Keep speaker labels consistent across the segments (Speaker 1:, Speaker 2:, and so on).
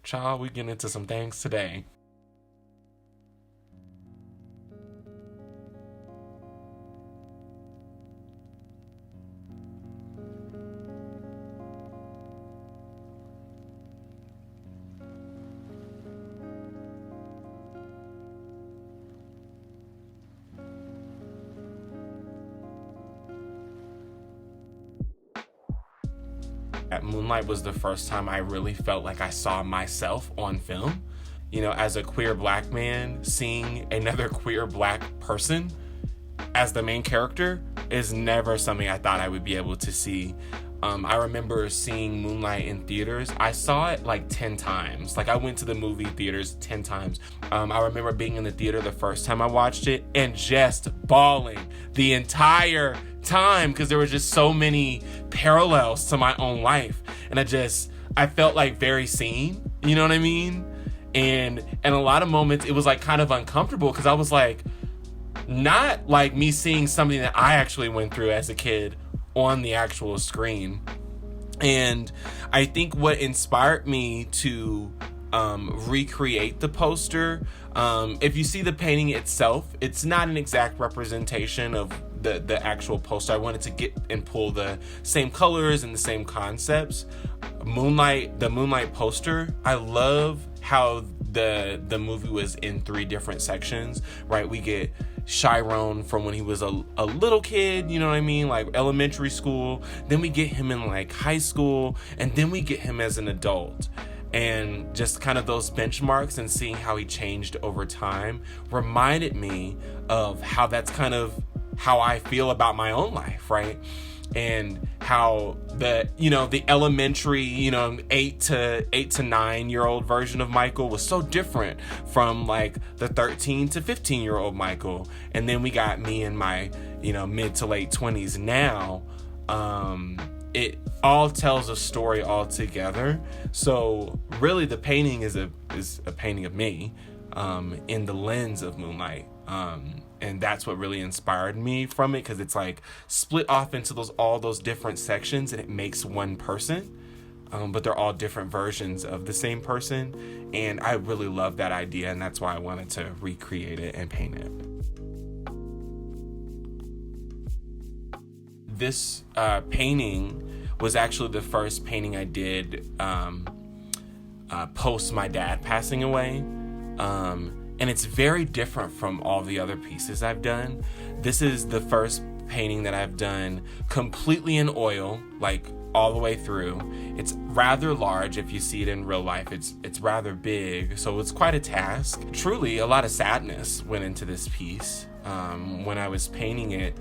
Speaker 1: child, we get into some things today. At Moonlight was the first time I really felt like I saw myself on film. You know, as a queer black man, seeing another queer black person as the main character is never something I thought I would be able to see. I remember seeing Moonlight in theaters. I saw it like 10 times. Like, I went to the movie theaters 10 times. I remember being in the theater the first time I watched it and just bawling the entire time because there were just so many parallels to my own life. And I felt like very seen, you know what I mean? And a lot of moments it was like kind of uncomfortable because I was like, not like me seeing something that I actually went through as a kid on the actual screen. And I think what inspired me to recreate the poster, if you see the painting itself, it's not an exact representation of the actual poster. I wanted to get and pull the same colors and the same concepts. The Moonlight poster, I love how the movie was in 3 different sections, right? We get Chiron from when he was a little kid, you know what I mean, like elementary school, then we get him in like high school, and then we get him as an adult. And just kind of those benchmarks and seeing how he changed over time reminded me of how that's kind of how I feel about my own life, right? And how the elementary, 8 to 9 year old version of Michael was so different from like the 13 to 15 year old Michael. And then we got me in my, mid to late 20s now. It all tells a story all together. So really the painting is a painting of me, in the lens of Moonlight. And that's what really inspired me from it, because it's like split off into all those different sections, and it makes one person, but they're all different versions of the same person. And I really love that idea, and that's why I wanted to recreate it and paint it. This painting was actually the first painting I did post my dad passing away. And it's very different from all the other pieces I've done. This is the first painting that I've done completely in oil, like all the way through. It's rather large. If you see it in real life, it's rather big. So it's quite a task. Truly, a lot of sadness went into this piece. When I was painting it,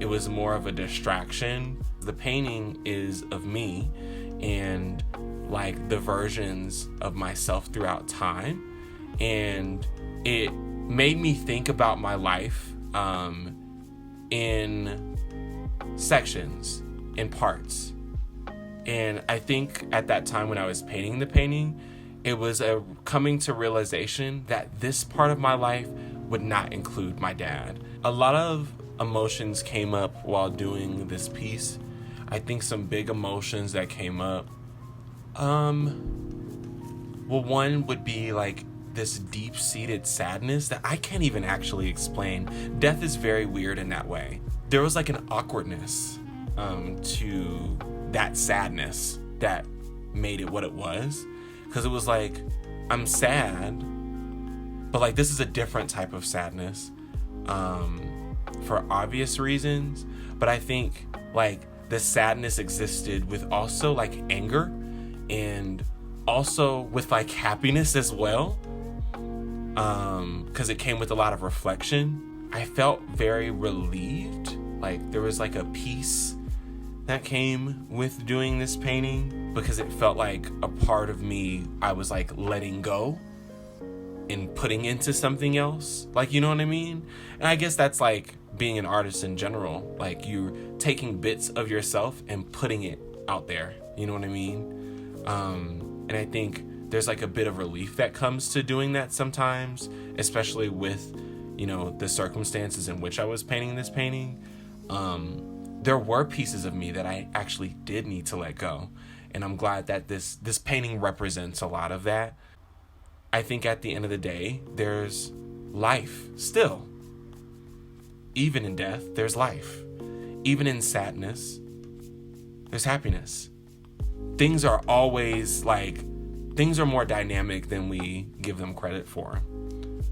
Speaker 1: it was more of a distraction. The painting is of me and like the versions of myself throughout time. And it made me think about my life in sections, in parts. And I think at that time when I was painting the painting, it was a coming to realization that this part of my life would not include my dad. A lot of emotions came up while doing this piece. I think some big emotions that came up, one would be like this deep-seated sadness that I can't even actually explain. Death is very weird in that way. There was like an awkwardness to that sadness that made it what it was, because it was like, I'm sad, but like this is a different type of sadness for obvious reasons. But I think like the sadness existed with also like anger and also with like happiness as well. Because it came with a lot of reflection. I felt very relieved. Like there was like a peace that came with doing this painting, because it felt like a part of me I was like letting go and putting into something else. Like, you know what I mean? And I guess that's like being an artist in general. Like you're taking bits of yourself and putting it out there. You know what I mean? And I think there's like a bit of relief that comes to doing that sometimes, especially with, the circumstances in which I was painting this painting. There were pieces of me that I actually did need to let go. And I'm glad that this painting represents a lot of that. I think at the end of the day, there's life still. Even in death, there's life. Even in sadness, there's happiness. Things are always things are more dynamic than we give them credit for.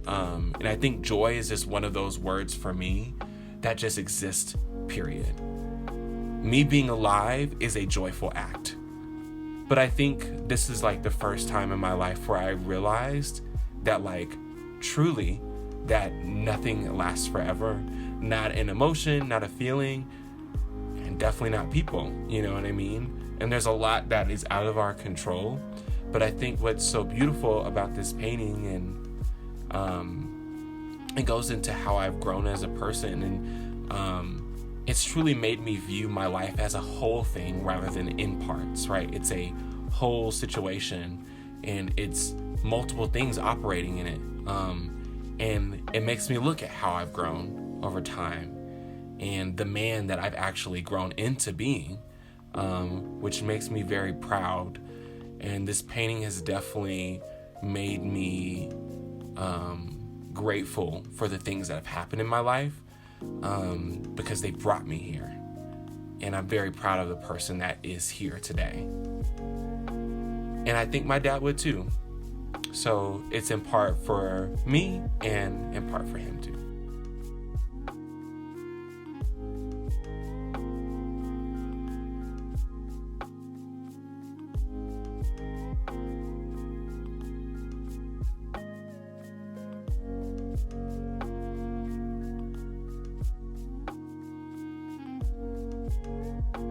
Speaker 1: And I think joy is just one of those words for me that just exists, period. Me being alive is a joyful act. But I think this is the first time in my life where I realized that truly that nothing lasts forever. Not an emotion, not a feeling, and definitely not people, you know what I mean? And there's a lot that is out of our control. But I think what's so beautiful about this painting, and it goes into how I've grown as a person, and it's truly made me view my life as a whole thing rather than in parts, right? It's a whole situation, and it's multiple things operating in it. And it makes me look at how I've grown over time and the man that I've actually grown into being, which makes me very proud. And this painting has definitely made me grateful for the things that have happened in my life, because they brought me here. And I'm very proud of the person that is here today. And I think my dad would too. So it's in part for me and in part for him too.